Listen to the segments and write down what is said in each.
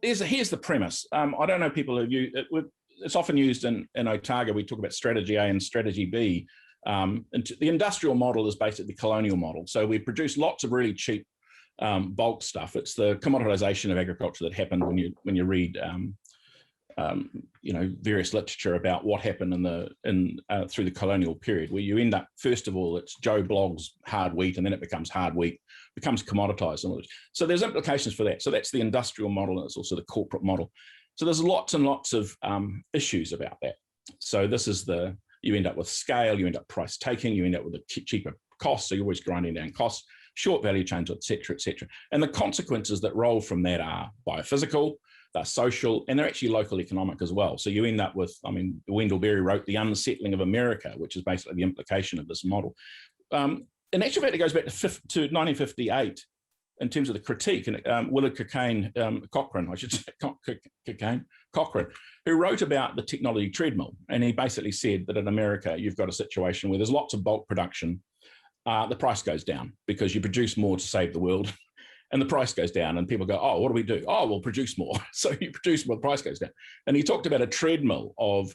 Here's the premise. I don't know people who use it. It's often used in Otago. We talk about strategy A and strategy B. And the industrial model is basically the colonial model. So we produce lots of really cheap bulk stuff. It's the commoditization of agriculture that happened when you read various literature about what happened through the colonial period, where you end up, first of all, it's Joe Blogg's hard wheat, and then it becomes hard wheat, becomes commoditized. So there's implications for that. So that's the industrial model, and it's also the corporate model. So there's lots and lots of issues about that. So this is you end up with scale, you end up price taking, you end up with a cheaper cost, so you're always grinding down costs, short value chains, et cetera, et cetera. And the consequences that roll from that are biophysical, they're social, and they're actually local economic as well. So you end up with, Wendell Berry wrote The Unsettling of America, which is basically the implication of this model. In actual fact, it goes back to 1958 in terms of the critique, and Willard Cochrane, who wrote about the technology treadmill. And he basically said that in America, you've got a situation where there's lots of bulk production. The price goes down because you produce more to save the world. And the price goes down, and people go, oh, what do we do? Oh, we'll produce more. So you produce more, the price goes down. And he talked about a treadmill of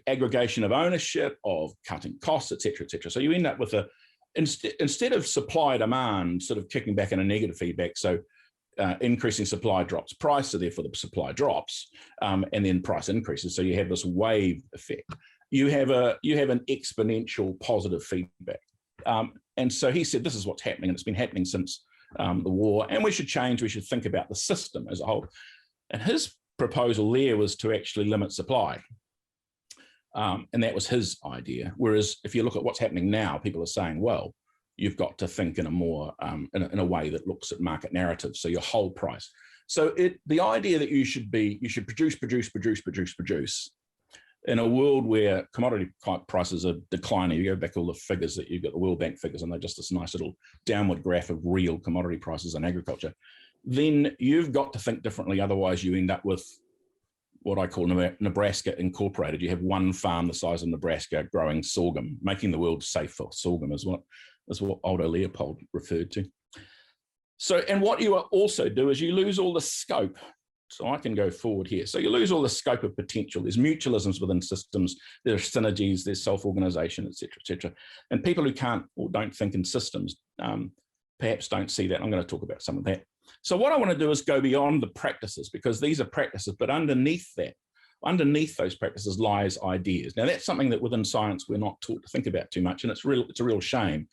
aggregation of ownership, of cutting costs, et cetera, et cetera. So you end up with instead of supply demand sort of kicking back in a negative feedback, so increasing supply drops price, so therefore the supply drops, and then price increases. So you have this wave effect. You have an exponential positive feedback. And so he said, this is what's happening, and it's been happening since the war, and we should change, we should think about the system as a whole. And his proposal there was to actually limit supply. And that was his idea. Whereas if you look at what's happening now, people are saying, well, you've got to think in a more, in a way that looks at market narratives. So your whole price. So the idea that you should produce in a world where commodity prices are declining. You go back all the figures that you've got, the World Bank figures, and they're just this nice little downward graph of real commodity prices in agriculture. Then you've got to think differently. Otherwise, you end up with what I call Nebraska Incorporated. You have one farm the size of Nebraska growing sorghum, making the world safe for sorghum, is what Aldo Leopold referred to. So, and what you also do is you lose all the scope. So I can go forward here. So you lose all the scope of potential. There's mutualisms within systems. There's synergies. There's self-organization, et cetera, et cetera. And people who can't or don't think in systems perhaps don't see that. I'm going to talk about some of that. So what I want to do is go beyond the practices, because these are practices, but underneath those practices lies ideas. Now that's something that within science we're not taught to think about too much, and it's a real shame.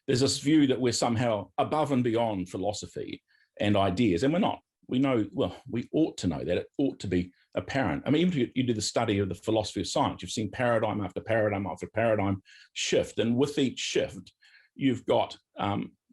There's this view that we're somehow above and beyond philosophy and ideas, and we're not. We know, well, we ought to know that. It ought to be apparent. I mean, even if you do the study of the philosophy of science, you've seen paradigm after paradigm after paradigm shift. And with each shift, you've got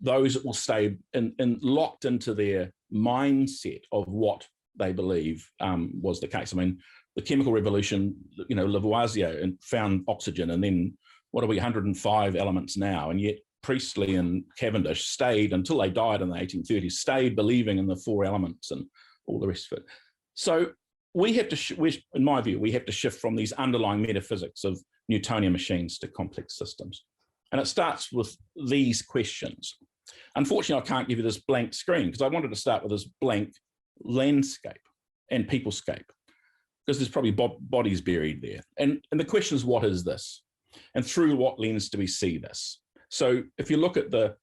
those that will stay locked into their mindset of what they believe was the case. I mean, the chemical revolution, Lavoisier found oxygen, and then what are we, 105 elements now, and yet Priestley and Cavendish stayed until they died in the 1830s, stayed believing in the four elements and all the rest of it. So we have to, in my view, we have to shift from these underlying metaphysics of Newtonian machines to complex systems. And it starts with these questions. Unfortunately, I can't give you this blank screen because I wanted to start with this blank landscape and peoplescape, because there's probably bodies buried there. And the question is, what is this? And through what lens do we see this? So if you look at the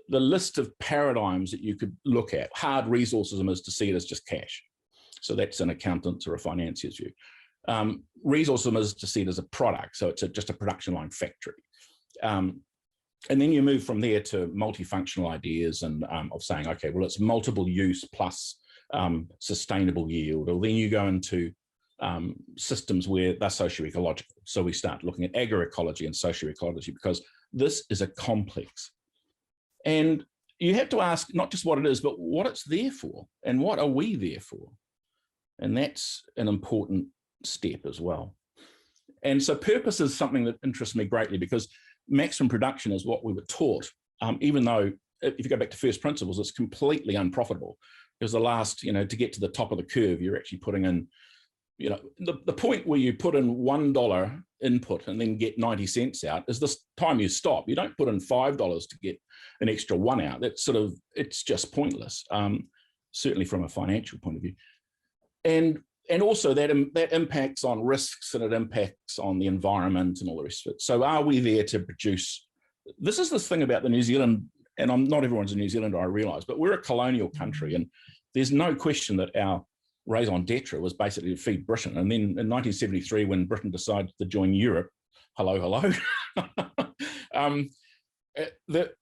list of paradigms that you could look at, hard resourcism is to see it as just cash. So that's an accountant's or a financier's view. Resourcism is to see it as a product. So it's just a production line factory. And then you move from there to multifunctional ideas and of saying, okay, well, it's multiple use plus sustainable yield. Or then you go into systems where they're socio-ecological. So we start looking at agroecology and socio-ecology, because this is a complex. And you have to ask not just what it is, but what it's there for, and what are we there for? And that's an important step as well. And so purpose is something that interests me greatly, because maximum production is what we were taught, even though if you go back to first principles, it's completely unprofitable, because the last, to get to the top of the curve, you're actually putting in you know, the point where you put in $1 input and then get 90 cents out is this time you stop. You don't put in $5 to get an extra one out. That's sort of, it's just pointless, certainly from a financial point of view. And also that impacts on risks, and it impacts on the environment and all the rest of it. So are we there to produce? This is this thing about the New Zealand, and not everyone's a New Zealander, I realise, but we're a colonial country, and there's no question that our raison d'etre was basically to feed Britain. And then in 1973, when Britain decided to join Europe, hello,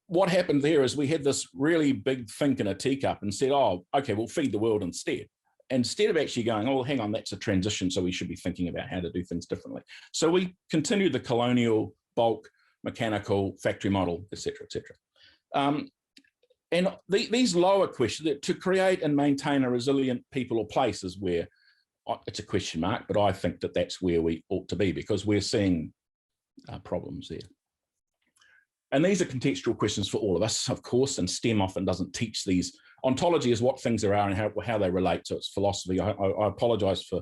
what happened there is we had this really big think in a teacup and said, oh, okay, we'll feed the world instead. Instead of actually going, oh, hang on, that's a transition, so we should be thinking about how to do things differently. So we continued the colonial, bulk, mechanical, factory model, et cetera, et cetera. And these lower questions, to create and maintain a resilient people or place is where, it's a question mark, but I think that that's where we ought to be, because we're seeing problems there. And these are contextual questions for all of us, of course, and STEM often doesn't teach these. Ontology is what things are and how they relate, so it's philosophy. I apologize for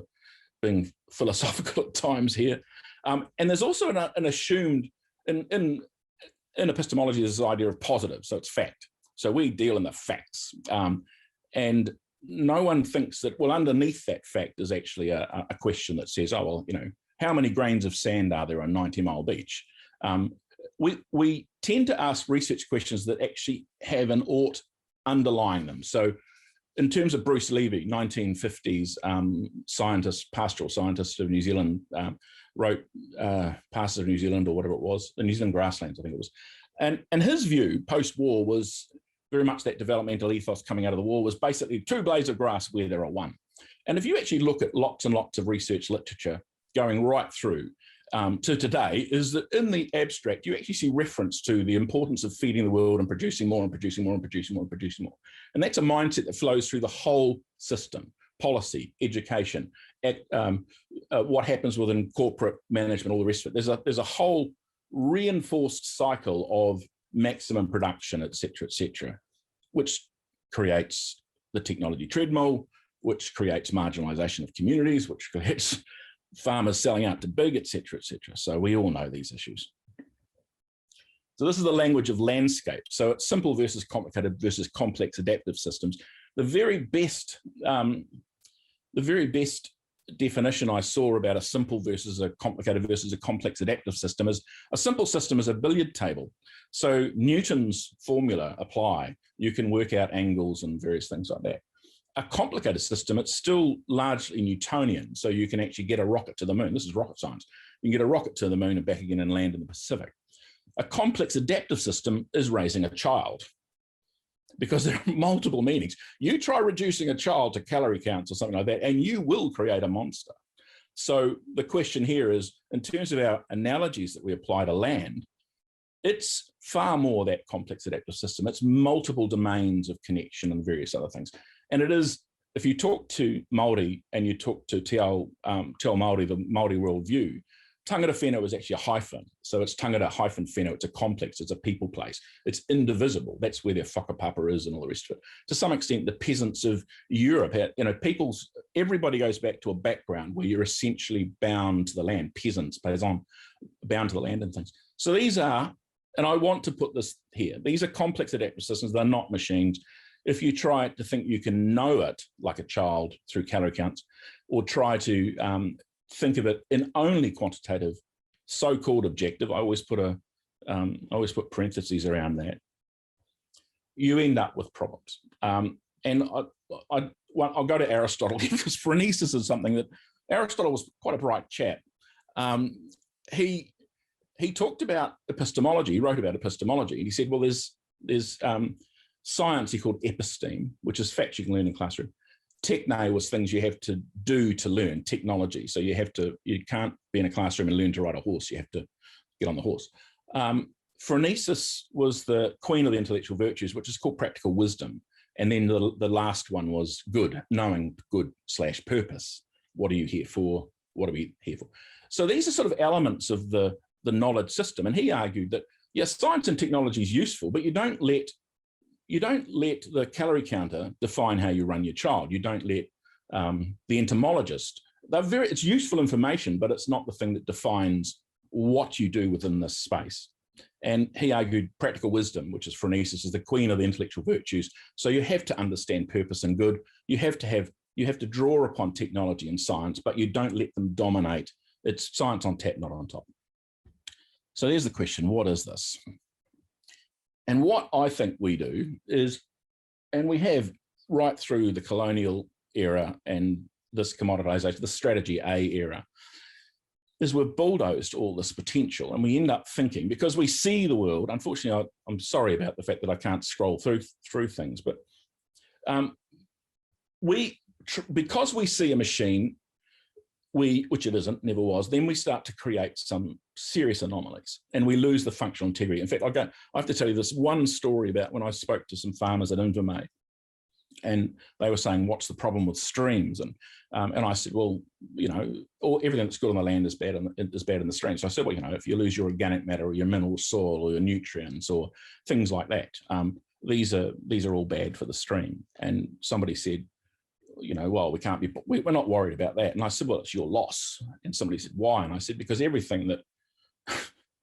being philosophical at times here. And there's also an assumed, in epistemology, there's this idea of positive, so it's fact. So we deal in the facts, and no one thinks that, well, underneath that fact is actually a question that says, oh, well, you know, how many grains of sand are there on 90 Mile Beach? We tend to ask research questions that actually have an ought underlying them. So in terms of Bruce Levy, 1950s scientist, pastoral scientist of New Zealand, wrote Pastors of New Zealand, or whatever it was, the New Zealand Grasslands, I think it was. And his view post-war was very much that developmental ethos coming out of the war was basically 2 blades of grass where there are 1. And if you actually look at lots and lots of research literature going right through to today, is that in the abstract, you actually see reference to the importance of feeding the world and producing more and producing more and producing more and producing more. And that's a mindset that flows through the whole system: policy, education, what happens within corporate management, all the rest of it. There's a whole reinforced cycle of maximum production, et cetera, which creates the technology treadmill, which creates marginalization of communities, which creates farmers selling out to big, et cetera, et cetera. So we all know these issues. So this is the language of landscape. So it's simple versus complicated versus complex adaptive systems. The very best definition I saw about a simple versus a complicated versus a complex adaptive system is a simple system is a billiard table. So Newton's formula apply. You can work out angles and various things like that. A complicated system, it's still largely Newtonian. So you can actually get a rocket to the moon. This is rocket science. You can get a rocket to the moon and back again and land in the Pacific. A complex adaptive system is raising a child, because there are multiple meanings. You try reducing a child to calorie counts or something like that, and you will create a monster. So the question here is, in terms of our analogies that we apply to land, it's far more that complex adaptive system. It's multiple domains of connection and various other things. And it is, if you talk to Māori and you talk to Te Ao Māori, the Māori worldview, tangata whenua is actually a hyphen. So it's tangata hyphen whenua. It's a complex, it's a people place. It's indivisible. That's where their whakapapa is and all the rest of it. To some extent, the peasants of Europe had, you know, everybody goes back to a background where you're essentially bound to the land, peasants, bound to the land and things. So these are, and I want to put this here, these are complex adaptive systems. They're not machines. If you try to think you can know it like a child through calorie counts, or try to think of it in only quantitative, so-called objective, I always put parentheses around that, you end up with problems. And I'll go to Aristotle, because phronesis is something that Aristotle was quite a bright chap. He talked about epistemology. He wrote about epistemology, and he said, well, there's science he called episteme, which is facts you can learn in classroom. Techne was things you have to do to learn, technology. So you can't be in a classroom and learn to ride a horse. You have to get on the horse. Phronesis was the queen of the intellectual virtues, which is called practical wisdom. And then the last one was good, knowing good / purpose. What are you here for? What are we here for? So these are sort of elements of the knowledge system. And he argued that, yes, science and technology is useful, but you don't let the calorie counter define how you run your child. You don't let the entomologist it's useful information, but it's not the thing that defines what you do within this space. And he argued practical wisdom, which is phronesis, is the queen of the intellectual virtues. So you have to understand purpose and good. You have to draw upon technology and science, but you don't let them dominate. It's science on tap, not on top. So there's the question, what is this? And what I think we do is, and we have right through the colonial era and this commoditization, the strategy A era, is we've bulldozed all this potential, and we end up thinking, because we see the world, unfortunately, I'm sorry about the fact that I can't scroll through things, but because we see a machine, which it isn't, never was, then we start to create some serious anomalies and we lose the functional integrity. In fact, I have to tell you this one story about when I spoke to some farmers at Invermay, and they were saying, what's the problem with streams? And I said, well, you know, everything that's good on the land is bad in the stream. So I said, well, you know, if you lose your organic matter or your mineral soil or your nutrients or things like that, these are all bad for the stream. And somebody said, you know, well, we're not worried about that. And I said, well, it's your loss. And somebody said, why? And I said, because everything that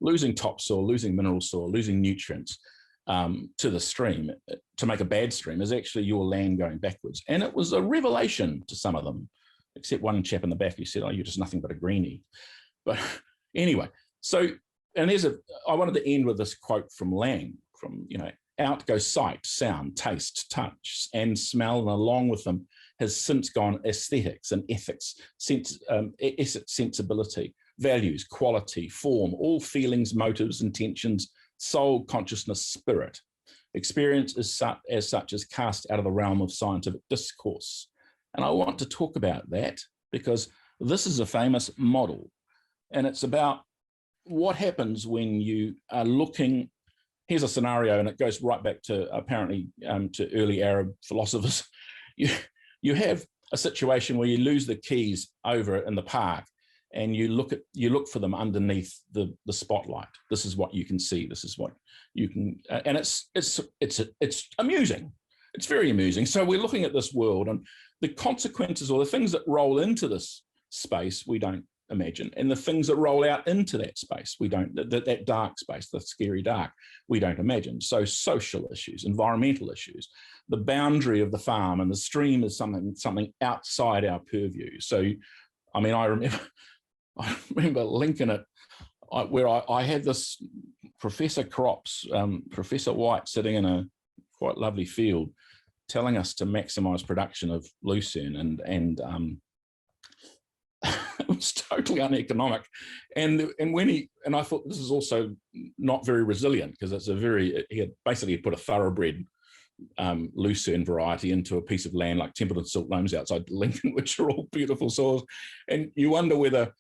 losing topsoil, losing mineral soil, losing nutrients to the stream, to make a bad stream, is actually your land going backwards. And it was a revelation to some of them, except one chap in the back who said, oh, you're just nothing but a greenie. But anyway, so, and I wanted to end with this quote from Lang, from, you know, out go sight, sound, taste, touch, and smell, and along with them has since gone aesthetics and ethics, sensibility, values, quality, form, all feelings, motives, intentions, soul, consciousness, spirit. Experience as such is cast out of the realm of scientific discourse. And I want to talk about that because this is a famous model, and it's about what happens when you are looking. Here's a scenario, and it goes right back to apparently to early Arab philosophers. You have a situation where you lose the keys over in the park, and you look for them underneath the spotlight. This is what you can see. This is what you can, and it's amusing. It's very amusing. So we're looking at this world, and the consequences or the things that roll into this space we don't imagine, and the things that roll out into that space we don't, that dark space, the scary dark, we don't imagine. So social issues, environmental issues, the boundary of the farm and the stream is something outside our purview. So, I mean, I remember linking it where I had this Professor Crops, Professor White, sitting in a quite lovely field, telling us to maximize production of lucerne, and it was totally uneconomic. And I thought this is also not very resilient, because it's he had basically put a thoroughbred lucerne variety into a piece of land like Templeton Silt Loams outside Lincoln, which are all beautiful soils. And you wonder whether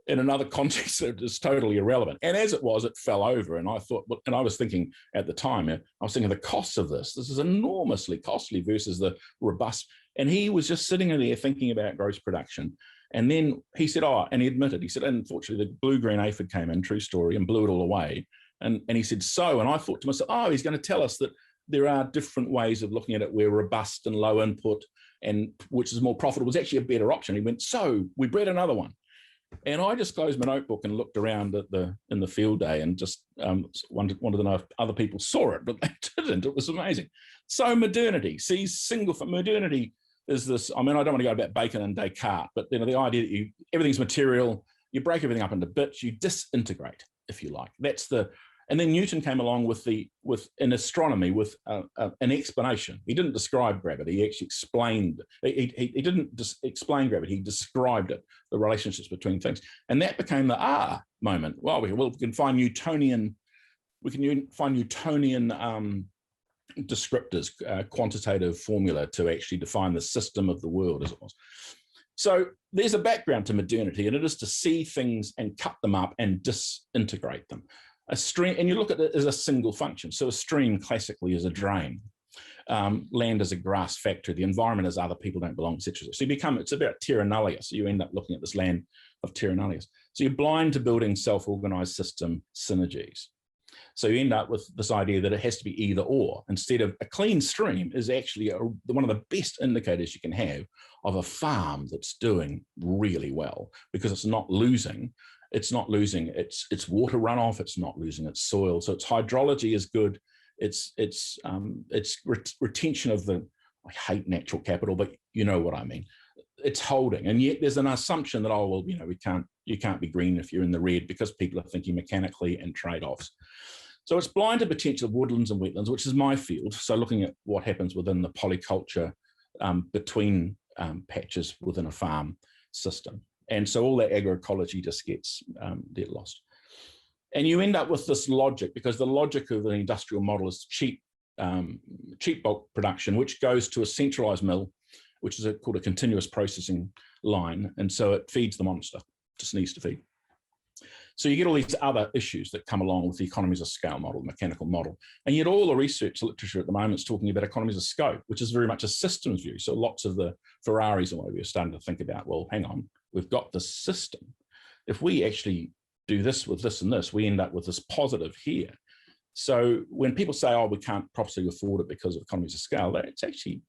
in another context it is totally irrelevant. And as it was, it fell over. And I thought, and I was thinking at the time, I was thinking the costs of this is enormously costly versus the robust. And he was just sitting in there thinking about gross production. And then he said, and he admitted, he said, unfortunately, the blue-green aphid came in, true story, and blew it all away. And he said, and I thought to myself, he's going to tell us that there are different ways of looking at it where robust and low input, and which is more profitable, is actually a better option. He went, so we bred another one. And I just closed my notebook and looked around in the field day and just wanted to know if other people saw it, but they didn't. It was amazing. So modernity, modernity is this, I mean, I don't want to go about Bacon and Descartes, but you know, the idea that everything's material, you break everything up into bits, you disintegrate, if you like. And then Newton came along in astronomy with an explanation. He didn't describe gravity, he actually explained, he didn't explain gravity, he described it, the relationships between things. And that became the moment. Well, we can find Newtonian descriptors, quantitative formula to actually define the system of the world as it was. So there's a background to modernity, and it is to see things and cut them up and disintegrate them. A stream, and you look at it as a single function. So a stream classically is a drain. Land is a grass factory. The environment is other people don't belong, etc. So it's about terra nullius. So you end up looking at this land of terra nullius. So you're blind to building self-organized system synergies. So you end up with this idea that it has to be either or, instead of a clean stream is actually one of the best indicators you can have of a farm that's doing really well, because it's not losing its water runoff, it's not losing its soil. So its hydrology is good. It's retention of the, I hate natural capital, but you know what I mean. It's holding, and yet there's an assumption that, oh well, you know, you can't be green if you're in the red, because people are thinking mechanically and trade-offs. So it's blind to potential of woodlands and wetlands, which is my field. So looking at what happens within the polyculture between patches within a farm system, and so all that agroecology just gets lost. And you end up with this logic, because the logic of the industrial model is cheap bulk production, which goes to a centralized mill, which is called a continuous processing line. And so it feeds the monster, just needs to feed. So you get all these other issues that come along with the economies of scale model, mechanical model. And yet all the research literature at the moment is talking about economies of scope, which is very much a systems view. So lots of the Ferraris and whatever are starting to think about, well, hang on, we've got this system. If we actually do this with this and this, we end up with this positive here. So when people say, oh, we can't properly afford it because of economies of scale, it's actually,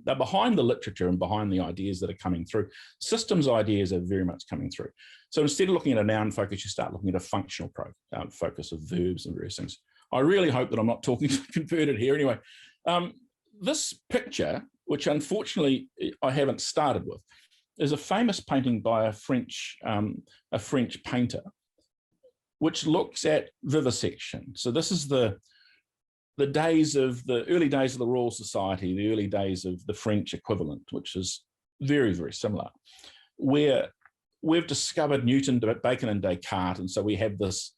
they're behind the literature and behind the ideas that are coming through. Systems ideas are very much coming through. So instead of looking at a noun focus, you start looking at a functional focus of verbs and various things. I really hope that I'm not talking converted here. Anyway, this picture, which unfortunately I haven't started with, is a famous painting by a French painter, which looks at vivisection. So this is the early days of the Royal Society, the early days of the French equivalent, which is very, very similar, where we've discovered Newton, Bacon, and Descartes. And so we have this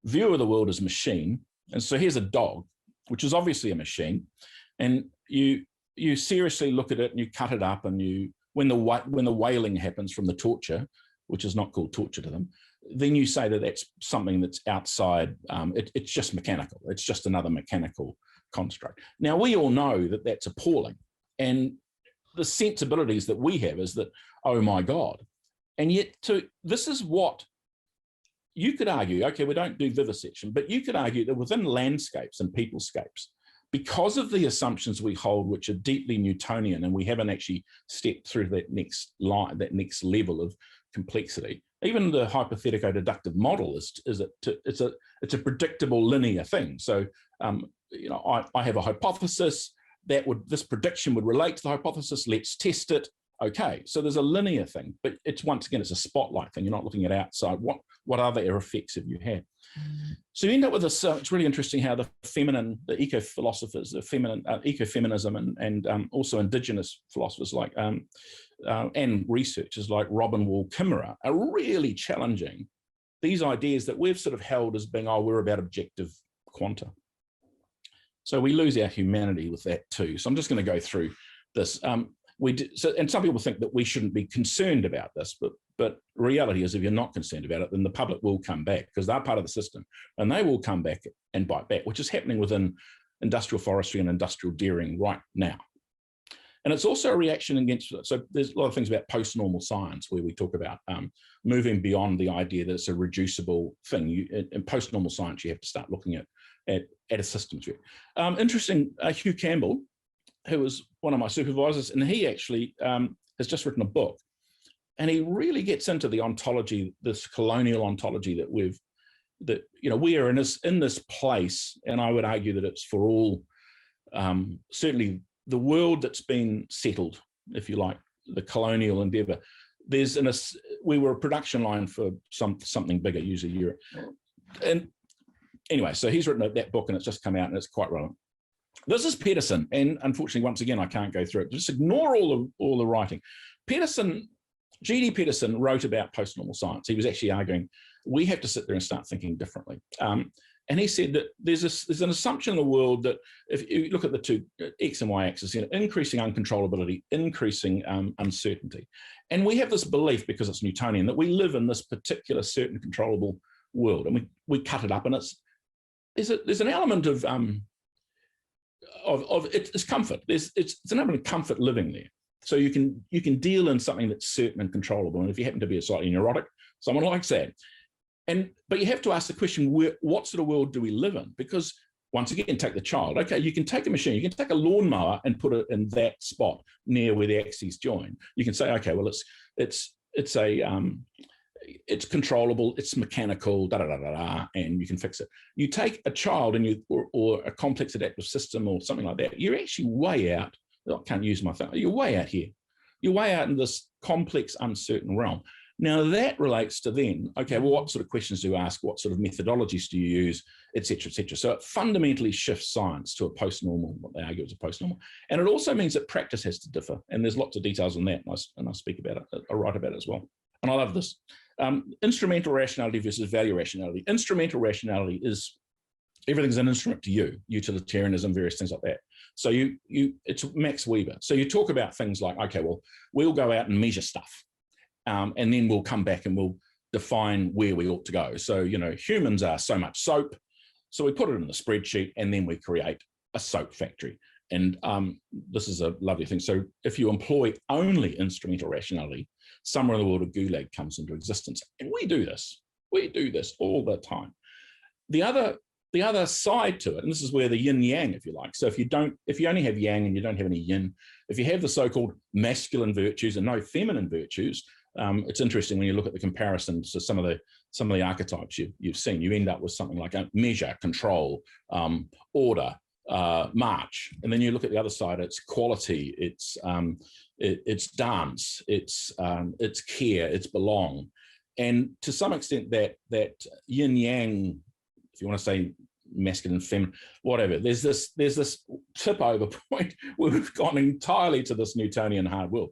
view of the world as machine. And so here's a dog, which is obviously a machine. And you seriously look at it and you cut it up, and when the wailing happens from the torture, which is not called torture to them, then you say that that's something that's outside, it's just mechanical. It's just another mechanical construct. Now, we all know that that's appalling. And the sensibilities that we have is that, oh my God. And yet this is what you could argue, okay, we don't do vivisection, but you could argue that within landscapes and peoplescapes, because of the assumptions we hold, which are deeply Newtonian, and we haven't actually stepped through that next line, that next level of complexity. Even the hypothetico-deductive model it's a predictable linear thing. So you know, I have a hypothesis this prediction would relate to the hypothesis. Let's test it. Okay, so there's a linear thing, but it's once again it's a spotlight thing. You're not looking at outside. What other effects have you had? So you end up with this. It's really interesting how the eco-philosophers, the ecofeminism, and also indigenous philosophers like and researchers like Robin Wall Kimmerer are really challenging these ideas that we've sort of held as being, oh, we're about objective quanta. So we lose our humanity with that too. So I'm just going to go through this. And some people think that we shouldn't be concerned about this, but reality is, if you're not concerned about it, then the public will come back, because they're part of the system, and they will come back and bite back, which is happening within industrial forestry and industrial dairying right now. And it's also a reaction against, so there's a lot of things about post-normal science where we talk about moving beyond the idea that it's a reducible thing. In post-normal science, you have to start looking at a systems view. Interesting, Hugh Campbell, who was one of my supervisors, and he actually has just written a book, and he really gets into the ontology, this colonial ontology that we are in this place, and I would argue that it's for all, certainly the world that's been settled, if you like, the colonial endeavor. We were a production line for something bigger, usually Europe. And anyway, so he's written that book, and it's just come out, and it's quite relevant. This is Peterson, and unfortunately, once again, I can't go through it. Just ignore all the writing. G.D. Peterson wrote about post-normal science. He was actually arguing we have to sit there and start thinking differently. And he said that there's an assumption in the world that if you look at the two X and Y axis, increasing uncontrollability, increasing uncertainty. And we have this belief, because it's Newtonian, that we live in this particular certain controllable world, and we cut it up, and there's an element of it's comfort. It's an element of comfort living there. So you can deal in something that's certain and controllable. And if you happen to be a slightly neurotic, someone likes that. But you have to ask the question, what sort of world do we live in? Because once again, take the child. Okay, you can take a machine, you can take a lawnmower and put it in that spot near where the axes join. You can say, okay, well, it's controllable, it's mechanical, and you can fix it. You take a child and or a complex adaptive system or something like that, you're actually way out. I can't use my thing. You're way out here. You're way out in this complex, uncertain realm. Now that relates to then, okay, well, what sort of questions do you ask? What sort of methodologies do you use, et cetera, et cetera. So it fundamentally shifts science to a post-normal, what they argue is a post-normal. And it also means that practice has to differ. And there's lots of details on that. And I speak about it, I write about it as well. And I love this. Instrumental rationality versus value rationality. Instrumental rationality is everything's an instrument to you, utilitarianism, various things like that. So it's Max Weber. So you talk about things like, okay, well, we'll go out and measure stuff. And then we'll come back and we'll define where we ought to go. So, humans are so much soap. So we put it in the spreadsheet and then we create a soap factory. And this is a lovely thing. So if you employ only instrumental rationality, somewhere in the world a gulag comes into existence. And we do this all the time. The other side to it, and this is where the yin yang, if you like. So if you only have yang and you don't have any yin, if you have the so-called masculine virtues and no feminine virtues, it's interesting when you look at the comparisons to some of the archetypes you've seen. You end up with something like a measure, control, order, march, and then you look at the other side. It's quality, it's dance, it's care, it's belong, and to some extent that yin yang, if you want to say masculine, feminine, whatever. There's this tip over point where we've gone entirely to this Newtonian hard world.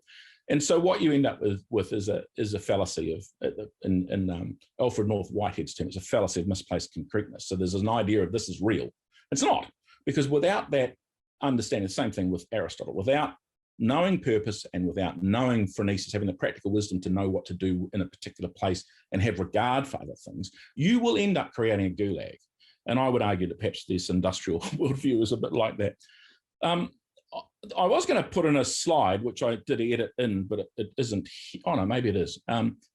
And so what you end up with is a fallacy of, in Alfred North Whitehead's term, it's a fallacy of misplaced concreteness. So there's an idea of this is real. It's not, because without that understanding, same thing with Aristotle, without knowing purpose and without knowing phronesis, having the practical wisdom to know what to do in a particular place and have regard for other things, you will end up creating a gulag. And I would argue that perhaps this industrial worldview is a bit like that. I was going to put in a slide, which I did edit in, but it isn't. Oh no, maybe it is.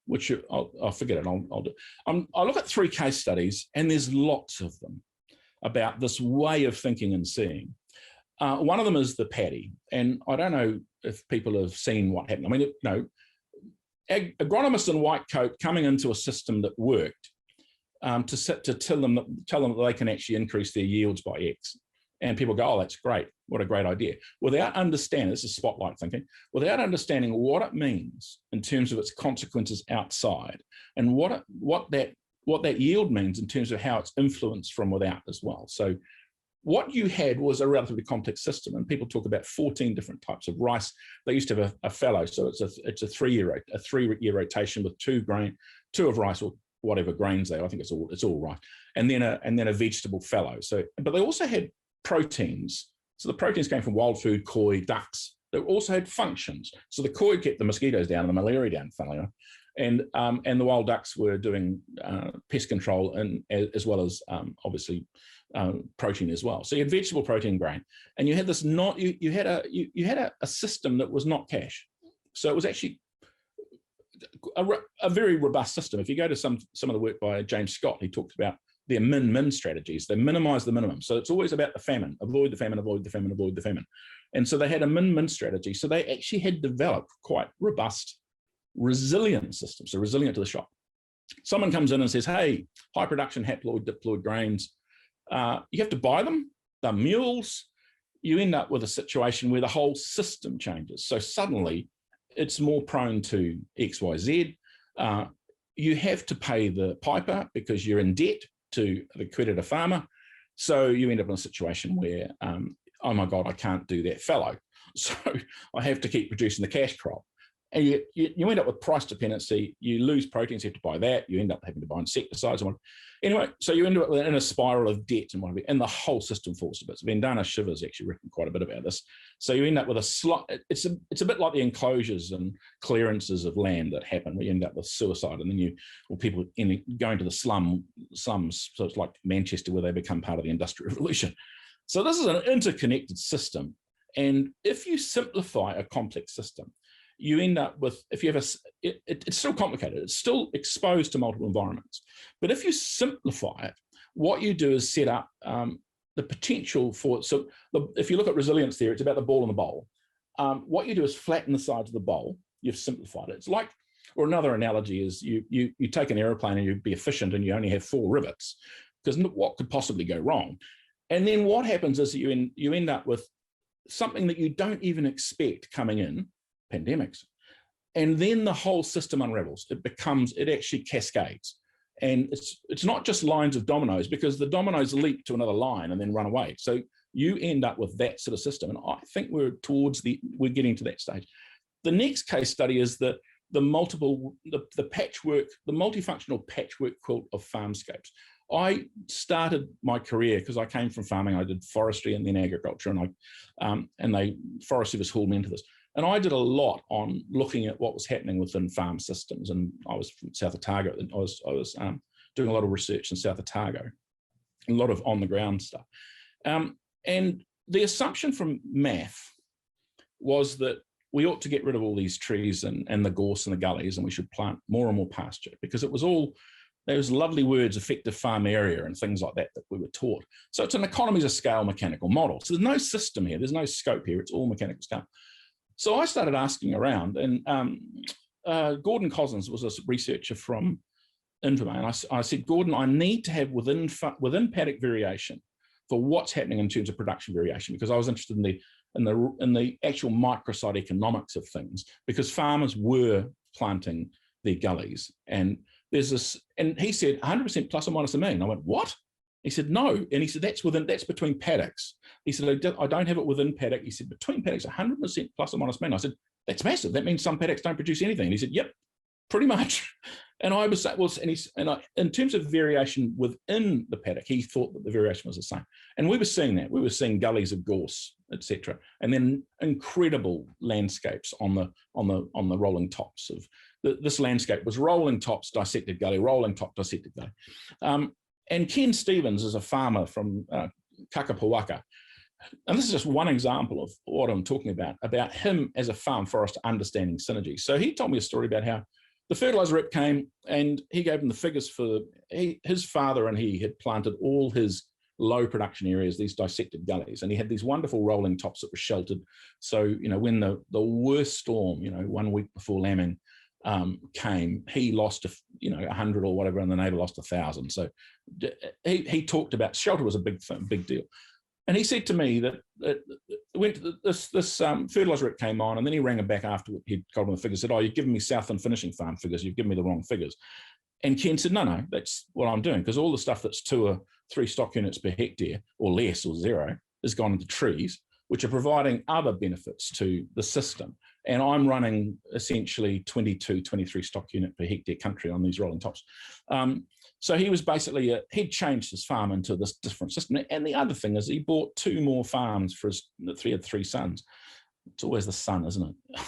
Which I'll forget it. I'll do. I look at 3 case studies, and there's lots of them about this way of thinking and seeing. One of them is the paddy, and I don't know if people have seen what happened. I mean, agronomists in white coat coming into a system that worked to tell them that they can actually increase their yields by X. And people go, oh, that's great. What a great idea. Without understanding, this is spotlight thinking, without understanding what it means in terms of its consequences outside and what that yield means in terms of how it's influenced from without as well. So what you had was a relatively complex system, and people talk about 14 different types of rice. They used to have a fallow, so it's a three-year rotation with two of rice or whatever grains they are. I think it's all rice, and then a vegetable fallow. So, but they also had proteins. So the proteins came from wild food, koi, ducks. They also had functions. So the koi kept the mosquitoes down and the malaria down, funnily enough. And the wild ducks were doing pest control and as well as obviously protein as well. So you had vegetable, protein, grain, and you had this you had a system that was not cash. So it was actually a very robust system. If you go to some of the work by James Scott, he talked about their min-min strategies. They minimize the minimum. So it's always about the famine, avoid the famine, avoid the famine, avoid the famine. And so they had a min-min strategy. So they actually had developed quite robust, resilient systems, so resilient to the shock. Someone comes in and says, hey, high production haploid diploid grains, you have to buy them, they're mules. You end up with a situation where the whole system changes. So suddenly it's more prone to X, Y, Z. You have to pay the piper because you're in debt to the creditor farmer. So you end up in a situation where, oh my God, I can't do that fallow. So I have to keep producing the cash crop. And you end up with price dependency. You lose proteins, you have to buy that. You end up having to buy insecticides. Anyway, so you end up in a spiral of debt and the whole system falls to bits. Vandana Shiva's actually written quite a bit about this. So you end up with it's a bit like the enclosures and clearances of land that happen. We end up with suicide, and then people going to the slums. So it's like Manchester, where they become part of the Industrial Revolution. So this is an interconnected system. And if you simplify a complex system, you end up with, if you have it's still complicated. It's still exposed to multiple environments. But if you simplify it, what you do is set up the potential for, if you look at resilience theory, it's about the ball in the bowl. What you do is flatten the sides of the bowl. You've simplified it. It's like, or another analogy is you take an airplane and you be efficient and you only have 4 rivets, because what could possibly go wrong? And then what happens is that you end up with something that you don't even expect coming in, pandemics, and then the whole system unravels. It actually cascades. And it's not just lines of dominoes, because the dominoes leap to another line and then run away. So you end up with that sort of system. And I think we're getting to that stage. The next case study is the patchwork, the multifunctional patchwork quilt of farmscapes. I started my career because I came from farming. I did forestry and then agriculture, and Forest Service hauled me into this. And I did a lot on looking at what was happening within farm systems. And I was from South Otago. I was doing a lot of research in South Otago, a lot of on the ground stuff. And the assumption from MAF was that we ought to get rid of all these trees and the gorse and the gullies, and we should plant more and more pasture, because it was all those lovely words, effective farm area and things like that we were taught. So it's an economies of scale mechanical model. So there's no system here. There's no scope here. It's all mechanical scale. So I started asking around, and Gordon Cousins was a researcher from Infome, and I said, Gordon, I need to have within paddock variation for what's happening in terms of production variation, because I was interested in the actual microsite economics of things, because farmers were planting their gullies, and there's this, and he said 100% plus or minus a mean. I went, what? He said, no. And he said, that's between paddocks. He said, I don't have it within paddock. He said, between paddocks, 100% plus or minus mean. I said, that's massive. That means some paddocks don't produce anything. And he said, yep, pretty much. And I was, in terms of variation within the paddock, he thought that the variation was the same. And we were seeing that. We were seeing gullies of gorse, etc., and then incredible landscapes on the rolling tops of this landscape was rolling tops, dissected gully, rolling top, dissected gully. And Ken Stevens is a farmer from Kakapawaka. And this is just one example of what I'm talking about him as a farm forester understanding synergy. So he told me a story about how the fertilizer rep came and he gave him the figures for his father, and he had planted all his low production areas, these dissected gullies, and he had these wonderful rolling tops that were sheltered. So, when the worst storm, 1 week before lambing came, he lost 100 or whatever, and the neighbor lost 1,000. So he talked about shelter was a big deal. And he said to me that this fertilizer rep came on, and then he rang him back after he'd told him the figures, said, oh, you've given me Southland Finishing Farm figures, you've given me the wrong figures. And Ken said, no, that's what I'm doing, because all the stuff that's 2 or 3 stock units per hectare or less or 0 has gone into trees, which are providing other benefits to the system. And I'm running essentially 22, 23 stock unit per hectare country on these rolling tops. So he was basically, he'd changed his farm into this different system. And the other thing is he bought 2 more farms for he had 3 sons. It's always the son, isn't it?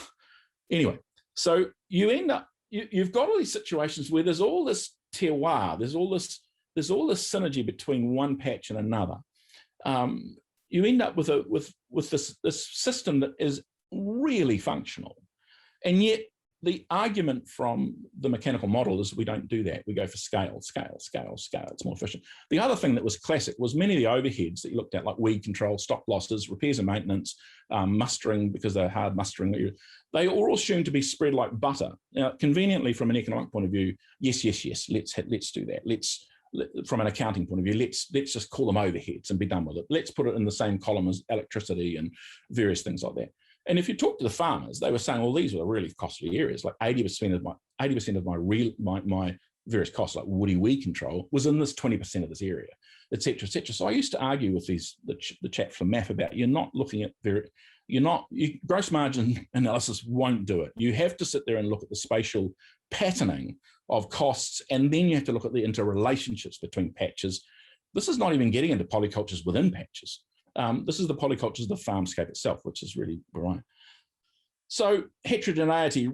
Anyway, so you end up, you've got all these situations where there's all this terroir, there's all this synergy between one patch and another. You end up with this system that is really functional, and yet the argument from the mechanical model is we don't do that. We go for scale. It's more efficient. The other thing that was classic was many of the overheads that you looked at, like weed control, stock losses, repairs and maintenance, mustering, because they're hard mustering. They are all assumed to be spread like butter. Now, conveniently, from an economic point of view, yes, let's do that. From an accounting point of view, let's just call them overheads and be done with it. Let's put it in the same column as electricity and various things like that. And if you talk to the farmers, they were saying, well, these were really costly areas. Like 80% of my various costs, like woody weed control, was in this 20% of this area, et cetera, et cetera. So I used to argue with the chap from MAF about you're not looking at gross margin analysis won't do it. You have to sit there and look at the spatial patterning of costs, and then you have to look at the interrelationships between patches. This is not even getting into polycultures within patches. This is the polycultures of the farmscape itself, which is really right. So heterogeneity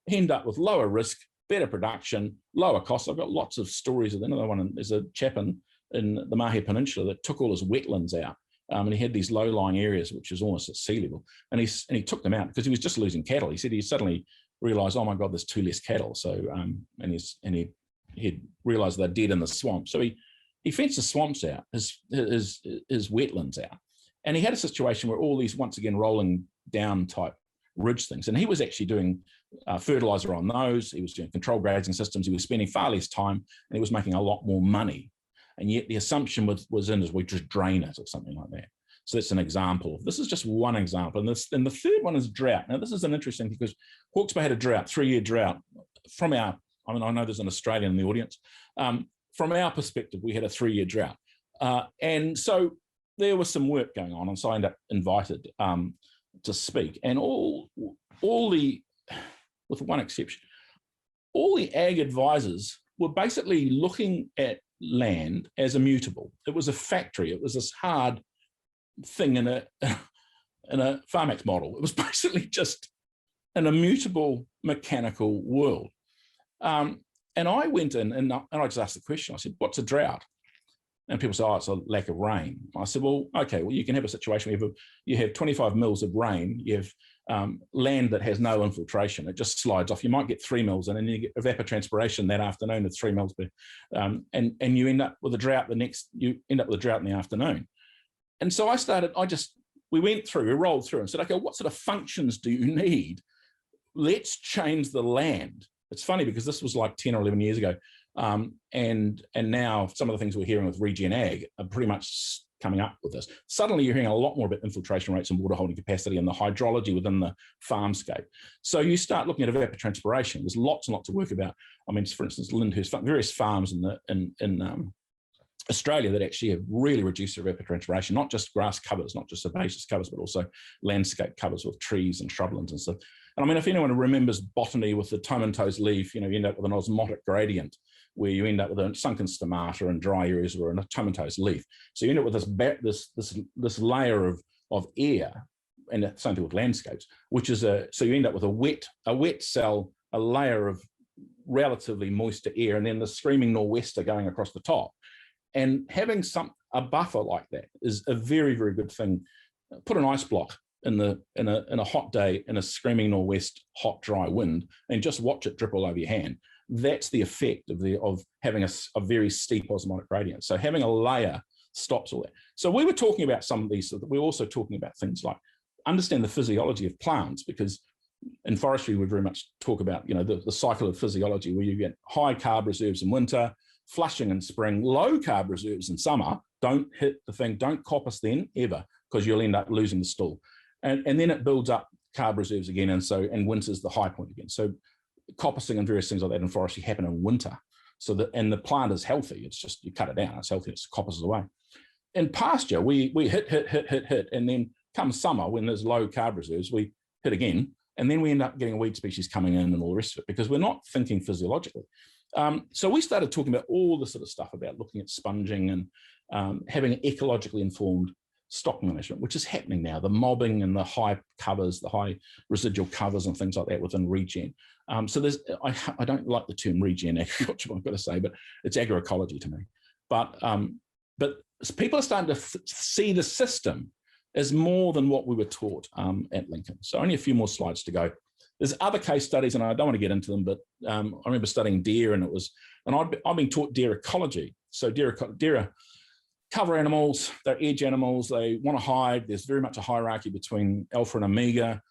end up with lower risk, better production, lower costs. I've got lots of stories of another one. There's a chap in the Mahia Peninsula that took all his wetlands out And he had these low-lying areas, which is almost at sea level. And he took them out because he was just losing cattle. He said he suddenly realized, oh my God, there's 2 less cattle. So, and he realized they're dead in the swamp. So he fenced the swamps out, his wetlands out. And he had a situation where all these, once again, rolling down type ridge things. And he was actually doing fertilizer on those. He was doing controlled grazing systems. He was spending far less time, and he was making a lot more money. And yet the assumption was in is we just drain it or something like that. So that's an example. This is just one example. And the third one is drought. Now, this is an interesting thing because Hawke's Bay had a drought, 3-year drought. From our, I mean, I know there's an Australian in the audience. From our perspective, we had a 3-year drought. And so there was some work going on, and so I ended up invited to speak. And all the, with one exception, all the ag advisors were basically looking at land as immutable. It was a factory. It was this hard thing in a Farmax model. It was basically just an immutable mechanical world. And I went in and I just asked the question. I said, what's a drought? And people say, oh, it's a lack of rain. I said, well, okay, well, you can have a situation where you have 25 mils of rain, you have land that has no infiltration, it just slides off. You might get 3 mils, and then you get evapotranspiration that afternoon of 3 mils, and you end up with a drought you end up with a drought in the afternoon. And so we rolled through and said, okay, what sort of functions do you need? Let's change the land. It's funny because this was like 10 or 11 years ago. And now some of the things we're hearing with regen ag are pretty much coming up with this. Suddenly you're hearing a lot more about infiltration rates and water holding capacity and the hydrology within the farmscape. So you start looking at evapotranspiration. There's lots and lots of work about, I mean, for instance, Lyndhurst, various farms in Australia that actually have really reduced their evapotranspiration, not just grass covers, not just herbaceous covers, but also landscape covers with trees and shrublands and stuff. And I mean, if anyone remembers botany with the tomentose leaf, you end up with an osmotic gradient where you end up with a sunken stomata and dry areas or a tomentose leaf. So you end up with this layer of air, and the same thing with landscapes, which is so you end up with a wet cell, a layer of relatively moisture air, and then the screaming nor'wester going across the top. And having a buffer like that is a very, very good thing. Put an ice block in a hot day in a screaming nor'west, hot, dry wind, and just watch it drip all over your hand. That's the effect of having a very steep osmotic gradient. So having a layer stops all that. So we were talking about some of these. So we're also talking about things like understand the physiology of plants, because in forestry we very much talk about the cycle of physiology, where you get high carb reserves in winter, flushing in spring, low carb reserves in summer. Don't hit the thing, don't coppice then ever, because you'll end up losing the stool. And then it builds up carb reserves again, and winter's the high point again. So coppicing and various things like that in forestry happen in winter. And the plant is healthy. It's just, you cut it down, it's healthy, it's coppices away. In pasture, we hit, and then come summer, when there's low carb reserves, we hit again, and then we end up getting weed species coming in and all the rest of it, because we're not thinking physiologically. So we started talking about all this sort of stuff about looking at sponging and having ecologically informed stock management, which is happening now, the mobbing and the high covers, the high residual covers and things like that within regen. So I don't like the term regen agriculture, I've got to say, but it's agroecology to me. But people are starting to see the system as more than what we were taught at Lincoln. So only a few more slides to go. There's other case studies, and I don't want to get into them, but I remember studying deer, and I've been taught deer ecology. So deer are cover animals, they're edge animals, they want to hide. There's very much a hierarchy between alpha and omega.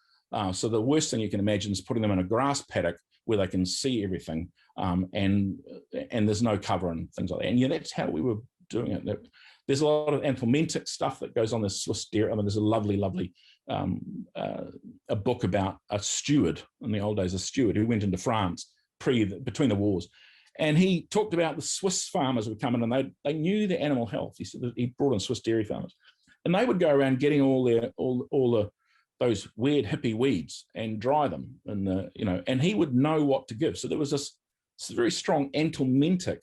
So the worst thing you can imagine is putting them in a grass paddock where they can see everything, and there's no cover and things like that. And that's how we were doing it. There's a lot of anthelmintic stuff that goes on. The Swiss deer. I mean, there's a lovely a book about a steward in the old days, a steward who went into France between the wars. And he talked about the Swiss farmers would come in, and they knew the animal health. He said that he brought in Swiss dairy farmers, and they would go around getting all those weird hippie weeds and dry them, and he would know what to give. So there was this very strong anthelmintic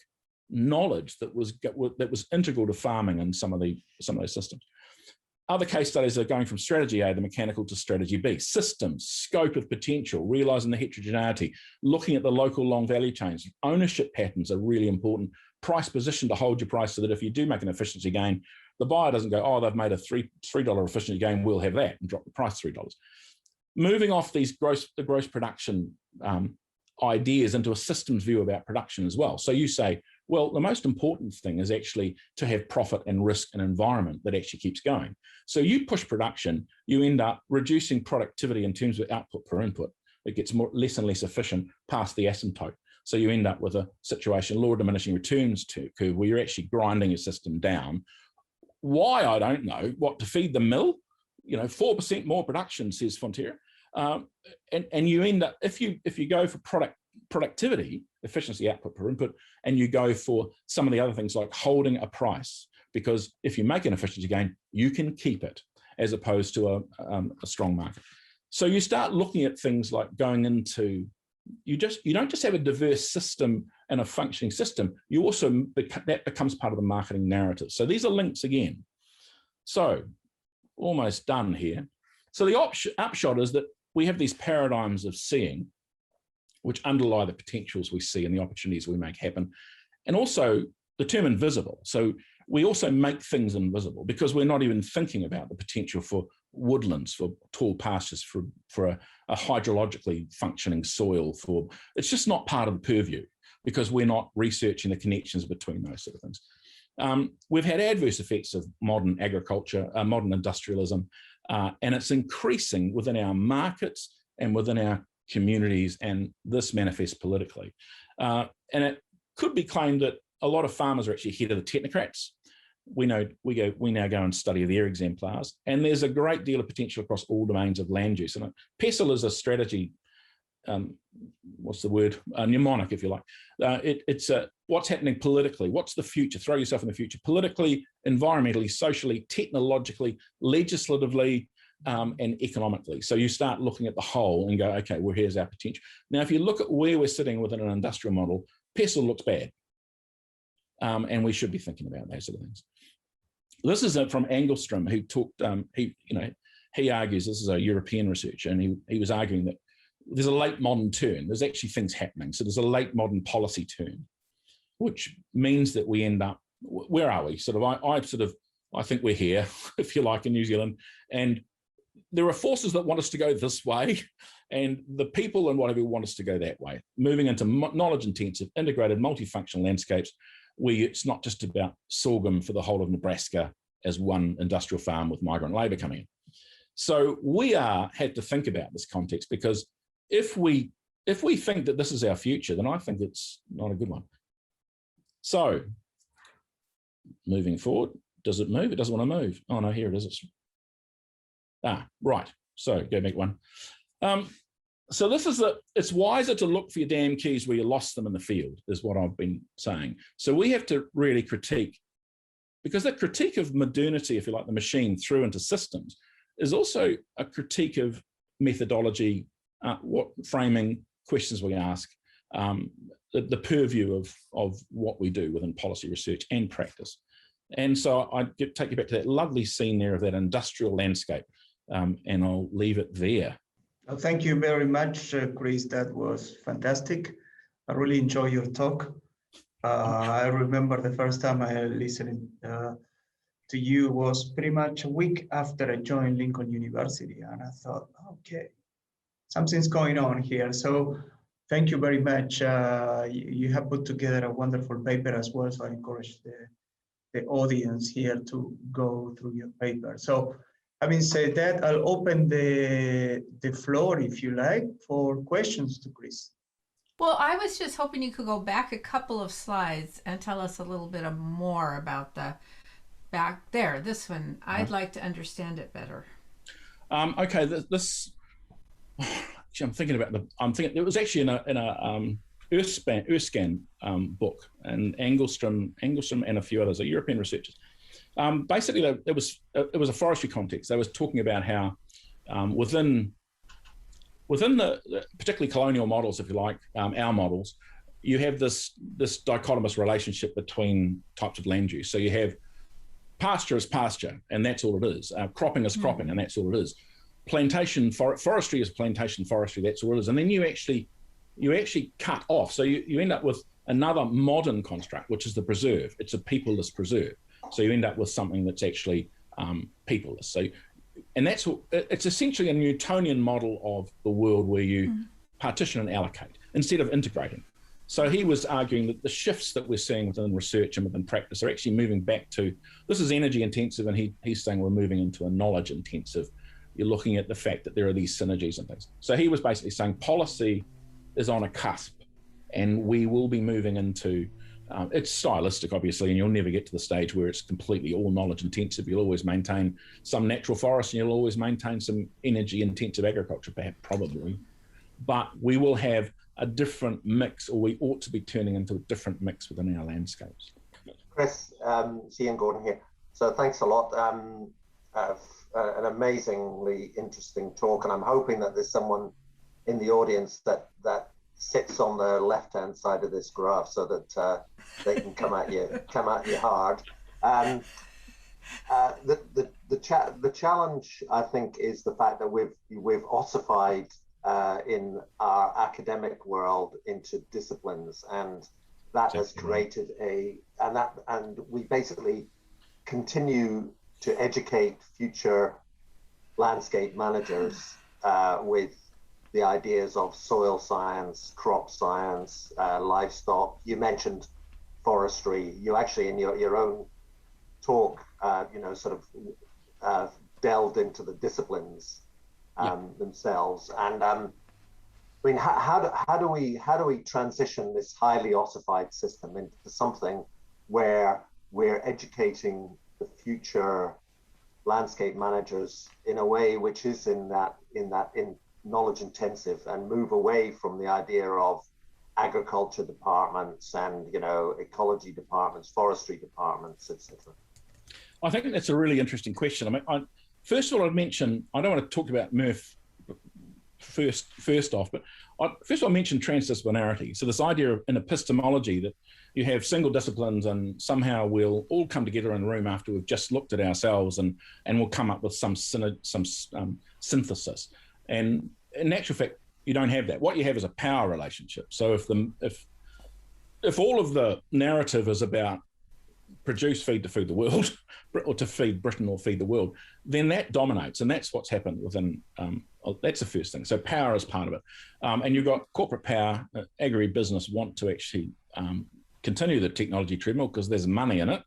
knowledge that was integral to farming in some of those systems. Other case studies are going from strategy A, the mechanical, to strategy B. Systems, scope of potential, realizing the heterogeneity, looking at the local long value chains. Ownership patterns are really important price position to hold your price so that if you do make an efficiency gain, the buyer doesn't go, oh, they've made a $3 efficiency gain, we'll have that, and drop the price $3. Moving off these the gross production ideas into a systems view about production as well. So you say, well, the most important thing is actually to have profit and risk and environment that actually keeps going. So you push production, you end up reducing productivity in terms of output per input. It gets less and less efficient past the asymptote. So you end up with a situation, law of diminishing returns curve, where you're actually grinding your system down. Why, I don't know. What, to feed the mill? 4% more production, says Fonterra. And you end up, if you go for productivity, efficiency, output per input, and you go for some of the other things like holding a price, because if you make an efficiency gain, you can keep it, as opposed to a strong market. So you start looking at things like going into, you don't just have a diverse system and a functioning system, you also, that becomes part of the marketing narrative. So these are links again. So almost done here. So the upshot is that we have these paradigms of seeing, which underlie the potentials we see and the opportunities we make happen. And also the term invisible. So we also make things invisible because we're not even thinking about the potential for woodlands, for tall pastures, for a hydrologically functioning soil. It's just not part of the purview because we're not researching the connections between those sort of things. We've had adverse effects of modern agriculture, modern industrialism, and it's increasing within our markets and within our communities, and this manifests politically. And it could be claimed that a lot of farmers are actually ahead of the technocrats. We now go and study their exemplars, and there's a great deal of potential across all domains of land use. And Pastoral is a strategy, what's the word? Mnemonic, if you like. It's what's happening politically. What's the future? Throw yourself in the future. Politically, environmentally, socially, technologically, legislatively, and economically. So you start looking at the whole and go, okay, well, here's our potential. Now, if you look at where we're sitting within an industrial model, Pastoral looks bad. And we should be thinking about those sort of things. This is from Engelstrom, who talked, he argues, this is a European researcher, and he was arguing that there's a late modern turn. There's actually things happening. So there's a late modern policy turn, which means that we end up, where are we? I think we're here, if you like, in New Zealand. And there are forces that want us to go this way, and the people and whatever want us to go that way, moving into knowledge-intensive, integrated, multifunctional landscapes, where it's not just about sorghum for the whole of Nebraska as one industrial farm with migrant labor coming in. So we had to think about this context, because if we think that this is our future, then I think it's not a good one. So moving forward, does it move? It doesn't want to move. Oh no, here it is. Right. So go back one. So this is it's wiser to look for your damn keys where you lost them in the field, is what I've been saying. So we have to really critique, because the critique of modernity, if you like, the machine through into systems, is also a critique of methodology, what framing, questions we ask, the purview of what we do within policy research and practice. And so I take you back to that lovely scene there of that industrial landscape, and I'll leave it there. Well, thank you very much, Chris. That was fantastic. I really enjoy your talk. I remember the first time I listened to you was pretty much a week after I joined Lincoln University, and I thought, okay, something's going on here. So thank you very much. You have put together a wonderful paper as well, so I encourage the audience here to go through your paper. So having said that, I'll open the floor, if you like, for questions to Chris. Well, I was just hoping you could go back a couple of slides and tell us a little bit more about the back there. This one, I'd like to understand it better. Okay, this actually, I'm thinking it was actually in a Earthscan book, and Engelstrom and a few others, are European researchers. Basically, it was a forestry context. They was talking about how within the particularly colonial models, if you like, our models, you have this dichotomous relationship between types of land use. So you have pasture is pasture, and that's all it is. Cropping is cropping, and that's all it is. Plantation forestry is plantation forestry, that's all it is. And then you actually cut off. So you end up with another modern construct, which is the preserve. It's a peopleless preserve. So you end up with something that's actually peopleless. So, and it's essentially a Newtonian model of the world where you partition and allocate instead of integrating. So he was arguing that the shifts that we're seeing within research and within practice are actually moving back to, this is energy intensive, and he's saying we're moving into a knowledge intensive. You're looking at the fact that there are these synergies and things. So he was basically saying policy is on a cusp, and we will be moving into, it's stylistic, obviously, and you'll never get to the stage where it's completely all knowledge intensive. You'll always maintain some natural forest, and you'll always maintain some energy intensive agriculture, perhaps, probably. But we will have a different mix, or we ought to be turning into a different mix within our landscapes. Chris, Ian Gordon here. So thanks a lot. An amazingly interesting talk, and I'm hoping that there's someone in the audience that sits on the left-hand side of this graph, so that they can come at you hard. The challenge, I think, is the fact that we've ossified in our academic world into disciplines, and that has created and we basically continue to educate future landscape managers with the ideas of soil science, crop science, livestock. You mentioned forestry. You actually, in your own talk, delved into the disciplines themselves. And I mean, how do we transition this highly ossified system into something where we're educating the future landscape managers in a way which is in knowledge intensive, and move away from the idea of agriculture departments and ecology departments, forestry departments, etc.? I think that's a really interesting question. I mean, first of all, I'd mention, I don't want to talk about Murph first off, but first of all, I mentioned transdisciplinarity. So this idea of, in epistemology, that you have single disciplines and somehow we'll all come together in a room after we've just looked at ourselves and we'll come up with some synthesis. And in actual fact, you don't have that. What you have is a power relationship. So if all of the narrative is about produce, feed to feed the world, or to feed Britain or feed the world, then that dominates. And that's what's happened within, that's the first thing. So power is part of it. And you've got corporate power, agribusiness want to actually continue the technology treadmill because there's money in it,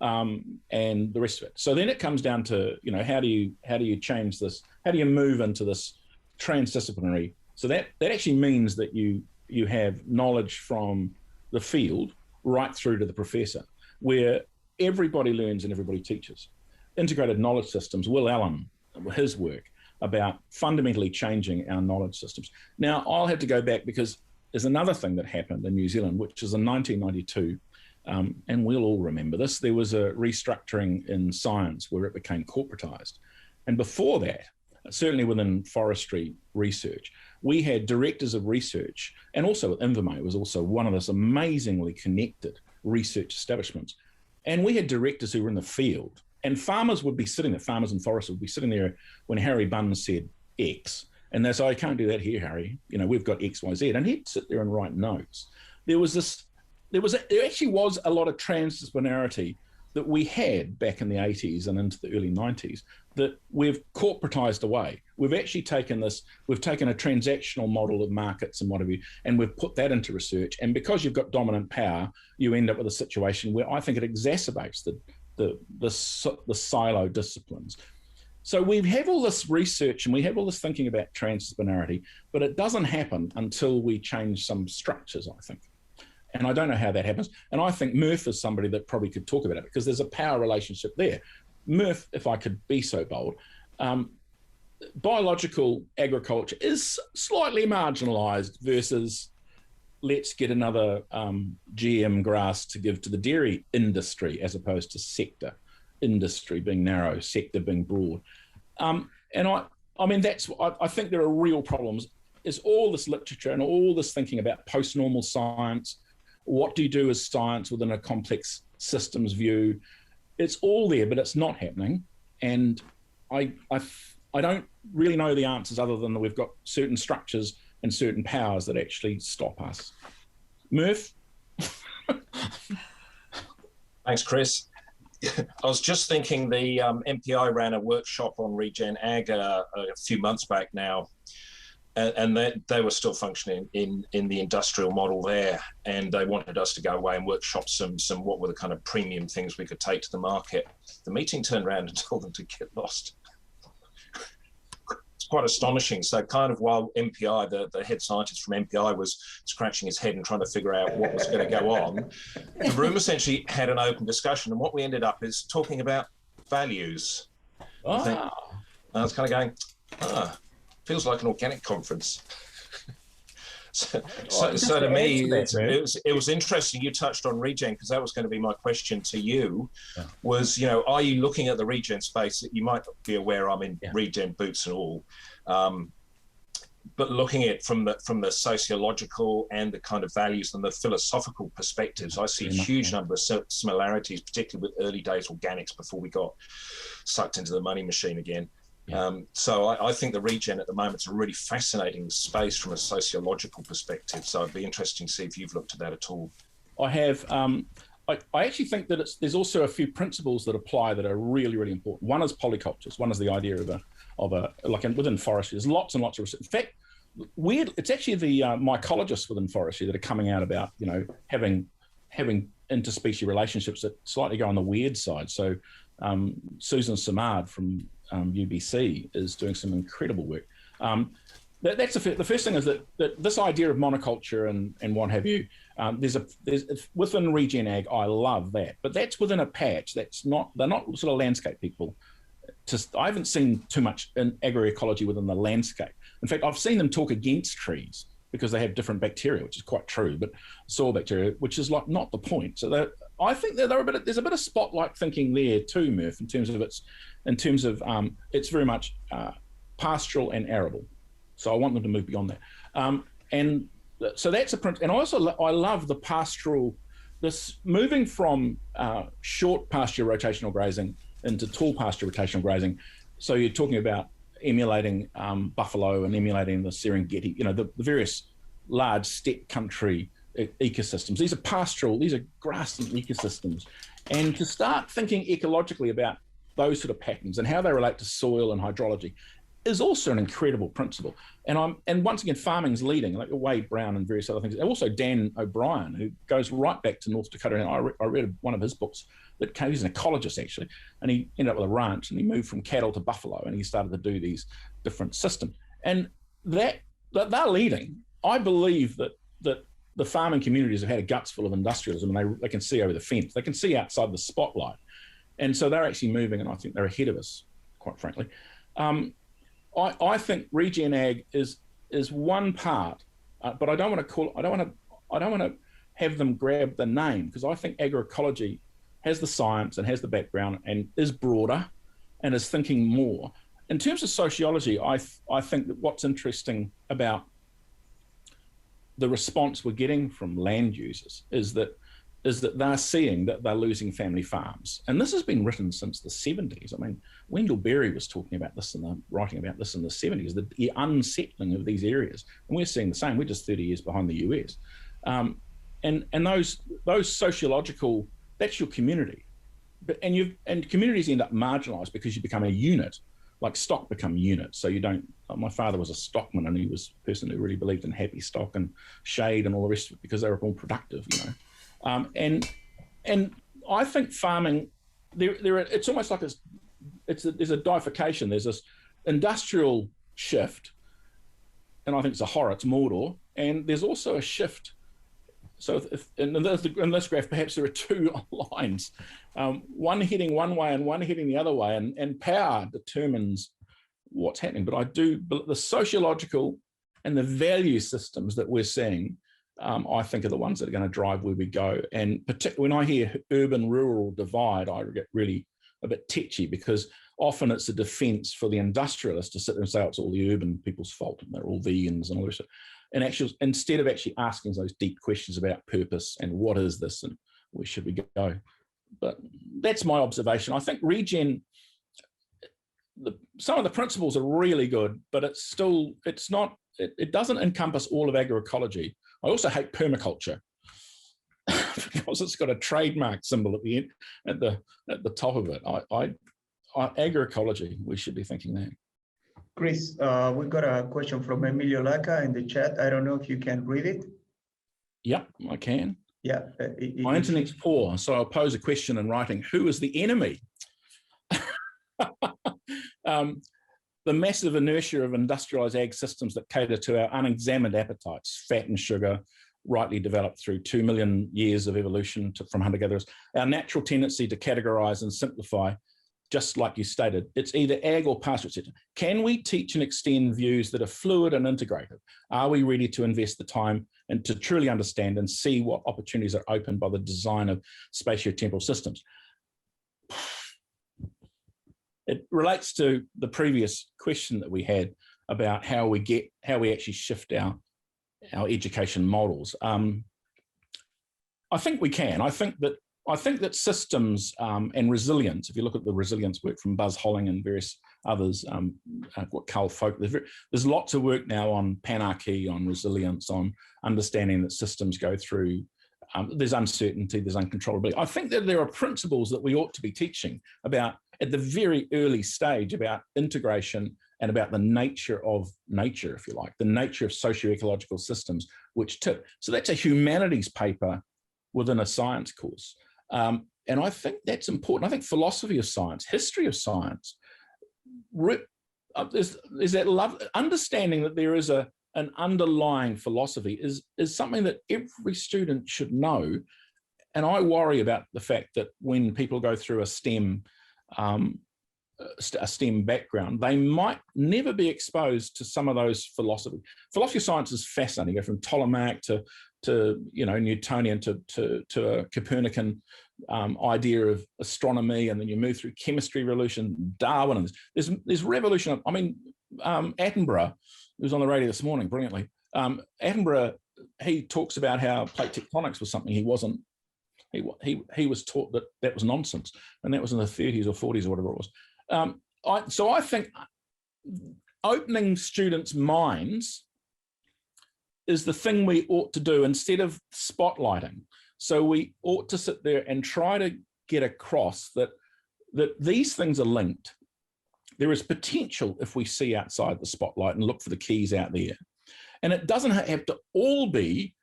and the rest of it. So then it comes down to, how do you change this? How do you move into this transdisciplinary? So that actually means that you have knowledge from the field right through to the professor, where everybody learns and everybody teaches. Integrated knowledge systems, Will Allen, his work about fundamentally changing our knowledge systems. Now, I'll have to go back because there's another thing that happened in New Zealand, which is in 1992, and we'll all remember this. There was a restructuring in science where it became corporatized. And before that, certainly within forestry research, we had directors of research, and also with Invame was also one of those amazingly connected research establishments. And we had directors who were in the field, and farmers would be sitting there, farmers and foresters would be sitting there when Harry Bunn said X, and they say, I can't do that here, Harry. We've got X, Y, Z. And he'd sit there and write notes. There actually was a lot of transdisciplinarity that we had back in the 80s and into the early 90s that we've corporatized away. We've actually taken a transactional model of markets and what have you, and we've put that into research. And because you've got dominant power, you end up with a situation where I think it exacerbates the silo disciplines. So we have all this research and we have all this thinking about transdisciplinarity, but it doesn't happen until we change some structures, I think. And I don't know how that happens. And I think Murph is somebody that probably could talk about it because there's a power relationship there. Murph, if I could be so bold, biological agriculture is slightly marginalized versus let's get another GM grass to give to the dairy industry as opposed to sector. Industry being narrow, sector being broad. And I mean, I think there are real problems. Is all this literature and all this thinking about post-normal science, what do you do as science within a complex systems view? It's all there, but it's not happening. And I don't really know the answers other than that we've got certain structures and certain powers that actually stop us. Murph, Thanks, Chris. I was just thinking the MPI ran a workshop on regen ag a few months back now, and they were still functioning in the industrial model there, and they wanted us to go away and workshop some what were the kind of premium things we could take to the market. The meeting turned around and told them to get lost. It's quite astonishing. So kind of while MPI, the head scientist from MPI was scratching his head and trying to figure out what was going to go on, the room essentially had an open discussion, and what we ended up is talking about values. I was kind of going, feels like an organic conference. So to me, it was interesting. You touched on regen, because that was going to be my question to you. Was, are you looking at the regen space? You might be aware I'm in regen boots and all, but looking at it from the sociological and the kind of values and the philosophical perspectives, I see a huge number of similarities, particularly with early days organics before we got sucked into the money machine again. So I think the regen at the moment is a really fascinating space from a sociological perspective. So it'd be interesting to see if you've looked at that at all. I have. I actually think that there's also a few principles that apply that are really, really important. One is polycultures. One is the idea of a within forestry. There's lots and lots of research. In fact, it's actually the mycologists within forestry that are coming out about having interspecies relationships that slightly go on the weird side. So Susan Simard from UBC is doing some incredible work. That's the first thing is that this idea of monoculture and what have you. There's within regen ag. I love that, but that's within a patch. They're not sort of landscape people. I haven't seen too much in agroecology within the landscape. In fact, I've seen them talk against trees because they have different bacteria, which is quite true, but soil bacteria, which is like not the point. So I think that there's a bit of spotlight thinking there too, Murph, in terms of it's very much pastoral and arable. So I want them to move beyond that. And so that's a print. And I love the pastoral, this moving from short pasture rotational grazing into tall pasture rotational grazing. So you're talking about emulating buffalo and emulating the Serengeti, the various large steppe country ecosystems. These are pastoral, these are grassland ecosystems. And to start thinking ecologically about those sort of patterns and how they relate to soil and hydrology is also an incredible principle. And once again, farming's leading, like Wade Brown and various other things. And also Dan O'Brien, who goes right back to North Dakota. And I read one of his books that he's an ecologist actually, and he ended up with a ranch and he moved from cattle to buffalo and he started to do these different systems. And that they're leading. I believe that the farming communities have had a guts full of industrialism, and they can see over the fence. They can see outside the spotlight. And so they're actually moving, and I think they're ahead of us, quite frankly. I think regen ag is one part, but I don't want to have them grab the name, because I think agroecology has the science and has the background and is broader and is thinking more. In terms of sociology, I think that what's interesting about the response we're getting from land users is that they're seeing that they're losing family farms. And this has been written since the 70s. I mean, Wendell Berry was talking about this writing about this in the 70s, the unsettling of these areas. And we're seeing the same. We're just 30 years behind the US. And those sociological, that's your community. And communities end up marginalized because you become a unit, like stock become units. So you don't, my father was a stockman, and he was a person who really believed in happy stock and shade and all the rest of it because they were all productive, And I think farming, it's almost like there's a bifurcation. There's this industrial shift, and I think it's a horror, it's Mordor, and there's also a shift. So in this graph, perhaps there are two lines, one heading one way and one heading the other way, and power determines what's happening. But the sociological and the value systems that we're seeing, I think are the ones that are going to drive where we go. And particularly when I hear urban-rural divide, I get really a bit tetchy, because often it's a defense for the industrialists to sit there and say, oh, it's all the urban people's fault and they're all vegans and all this. And actually, instead of actually asking those deep questions about purpose and what is this and where should we go. But that's my observation. I think regen, some of the principles are really good, but it doesn't encompass all of agroecology. I also hate permaculture because it's got a trademark symbol at the end, at the top of it. Agroecology, we should be thinking that. Chris, we got a question from Emilio Laca in the chat. I don't know if you can read it. Yep, I can. Yeah. My internet's poor, so I'll pose a question in writing. Who is the enemy? The massive inertia of industrialized ag systems that cater to our unexamined appetites, fat and sugar, rightly developed through 2 million years of evolution from hunter-gatherers, our natural tendency to categorize and simplify, just like you stated, it's either ag or pastoral, etc. Can we teach and extend views that are fluid and integrated? Are we ready to invest the time and to truly understand and see what opportunities are opened by the design of spatio-temporal systems? It relates to the previous question that we had about how we actually shift our education models. I think we can. I think that systems and resilience, if you look at the resilience work from Buzz Holling and various others, what Carl Folk, there's lots of work now on panarchy, on resilience, on understanding that systems go through, there's uncertainty, there's uncontrollability. I think that there are principles that we ought to be teaching about at the very early stage about integration and about the nature of nature, if you like, the nature of socio-ecological systems, which tip. So that's a humanities paper within a science course. And I think that's important. I think philosophy of science, history of science, there's that love, understanding that there is an underlying philosophy is something that every student should know. And I worry about the fact that when people go through a STEM background, they might never be exposed to some of those philosophy. Philosophy of science is fascinating. You go from Ptolemaic to Newtonian to a Copernican idea of astronomy, and then you move through chemistry revolution, Darwin, and there's revolution. I mean, Attenborough, who was on the radio this morning brilliantly. Attenborough, he talks about how plate tectonics was something he wasn't. He was taught that was nonsense, and that was in the 30s or 40s or whatever it was. So I think opening students' minds is the thing we ought to do instead of spotlighting. So we ought to sit there and try to get across that these things are linked. There is potential if we see outside the spotlight and look for the keys out there. And it doesn't have to all be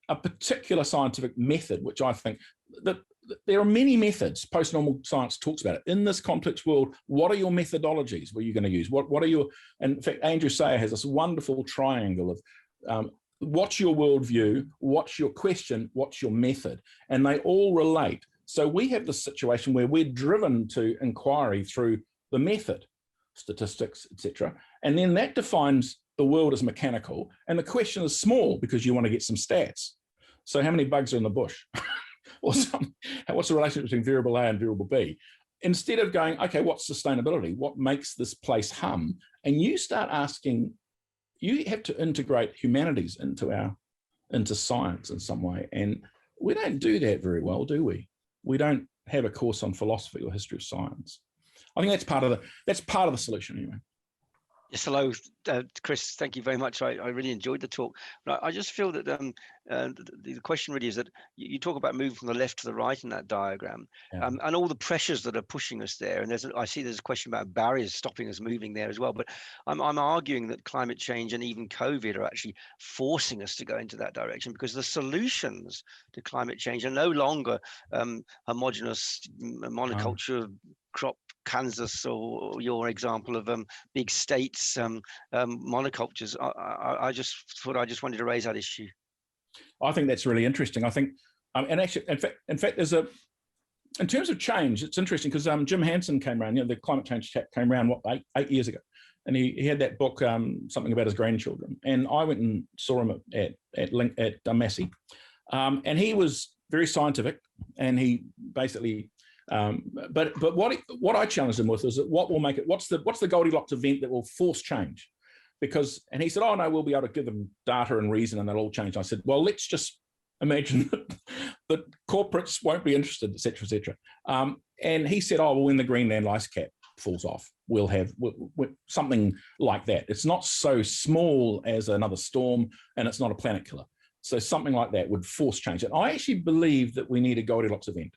a particular scientific method, which I think that there are many methods. Post-normal science talks about it. In this complex world, what are your methodologies? What are you going to use? What are your, and in fact, Andrew Sayer has this wonderful triangle of what's your worldview, what's your question, what's your method? And they all relate. So we have this situation where we're driven to inquiry through the method, statistics, etc. And then that defines the world as mechanical, and the question is small because you want to get some stats. So how many bugs are in the bush? Or what's the relationship between variable A and variable B? Instead of going, okay, what's sustainability? What makes this place hum? And you start asking, you have to integrate humanities into science in some way. And we don't do that very well, do we? We don't have a course on philosophy or history of science. I think that's part of the solution anyway. Yes, hello, Chris. Thank you very much. I really enjoyed the talk. But I just feel that the question really is that you talk about moving from the left to the right in that diagram, yeah. And all the pressures that are pushing us there. And I see there's a question about barriers stopping us moving there as well. But I'm arguing that climate change and even COVID are actually forcing us to go into that direction, because the solutions to climate change are no longer homogeneous monoculture crop Kansas, or your example of big states monocultures. I just wanted to raise that issue. I think that's really interesting. I think, and actually, in fact, there's in terms of change, it's interesting because Jim Hansen came around. The climate change chap came around eight years ago, and he had that book, something about his grandchildren. And I went and saw him at Massey, and he was very scientific, and he basically. But what I challenged him with is that what will make it, what's the Goldilocks event that will force change? And he said, oh no, we'll be able to give them data and reason and they'll all change. I said, well, let's just imagine that corporates won't be interested, et cetera, et cetera. And he said, oh, well, when the Greenland ice cap falls off, we'll have something like that. It's not so small as another storm, and it's not a planet killer. So something like that would force change. And I actually believe that we need a Goldilocks event.